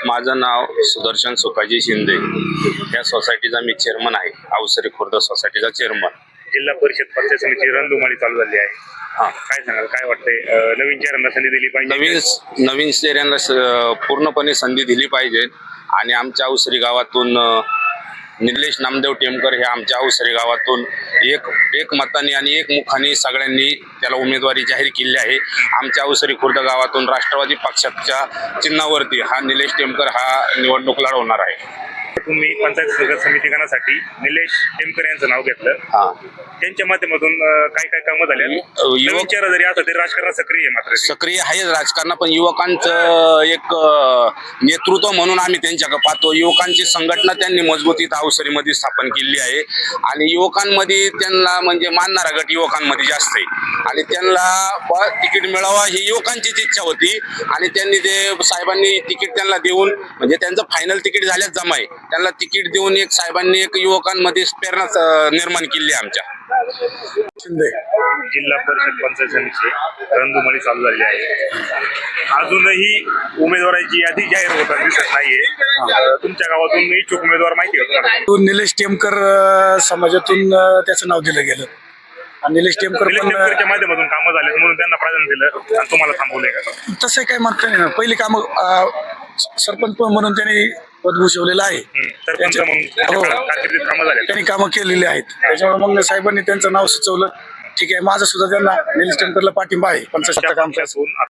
माझं नाव सुदर्शन सुखाजी शिंदे. या सोसायटीचा मी चेअरमन आहे. अवसरी खुर्द सोसायटीचा चेअरमन. जिल्हा परिषद पंचायत समिती रणधुमाळी चालू झाली आहे. काय सांगाल, काय वाटतंय? नवीन चेहऱ्यांना संधी दिली पाहिजे. नवीन चेहऱ्यांना पूर्णपणे संधी दिली पाहिजे. आणि आमच्या अवसरी गावातून निलेश नामदेव टेमकर हे आमच्या अवसरी गावातून एक मताने आणि एक मुखाने सगळ्यांनी त्याला उमेदवारी जाहीर केली आहे. आमच्या अवसरी खुर्द गावातून राष्ट्रवादी पक्षाच्या चिन्हावरती हा निलेश टेमकर हा निवडणूक लढवणार आहे. तुम्ही पंचायत समिती गणासाठी निलेश टेमकर यांचं नाव घेतलं. त्यांच्या माध्यमातून काय काय कामं झाली? नवीन चेहरा जरी असला तरी राजकारणात सक्रिय आहे. मात्र सक्रिय आहे राजकारणात, पण युवकांचं एक नेतृत्व म्हणून आम्ही त्यांच्याकडे पाहतो. युवकांची संघटना त्यांनी मजबूतीत अवसरीमध्ये स्थापन केली आहे आणि युवकांमध्ये त्यांना म्हणजे मानणारा गट युवकांमध्ये जास्त आहे आणि त्यांना तिकीट मिळावा ही युवकांचीच इच्छा होती आणि त्यांनी ते साहेबांनी तिकीट त्यांना देऊन म्हणजे त्यांचं फायनल तिकीट झाल्याच जमा आहे. त्यांना तिकीट देऊन एक साहेबांनी एक युवकांमध्ये प्रेरणा निर्माण केली आहे. आमच्या जिल्हा परिषद पंचायत समिती रणधुमाळी चालू झाली आहे. अजूनही उमेदवाराची यादी जाहीर होताना दिसत नाहीये. तुमच्या गावातून इच्छुक उमेदवार माहिती आहे का तुम्हाला? निलेश टेमकर समाजातून त्याचं नाव दिलं गेलं आणि निलेश टेमकरच्या माध्यमातून कामं झालेत म्हणून त्यांना प्राधान्य दिलं आणि तुम्हाला थांबवलंय का? तसं काही म्हणता नाही. पहिली कामं सरपंच म्हणून त्यांनी पद भूषवलेलं आहे. सरपंच म्हणून कामं झाले, त्यांनी कामं केलेली आहेत. त्याच्यामुळे मग साहेबांनी त्यांचं नाव सुचवलं. ठीक आहे, माझं सुद्धा त्यांना निलेश टेमकरला पाठिंबा आहे. 65 काम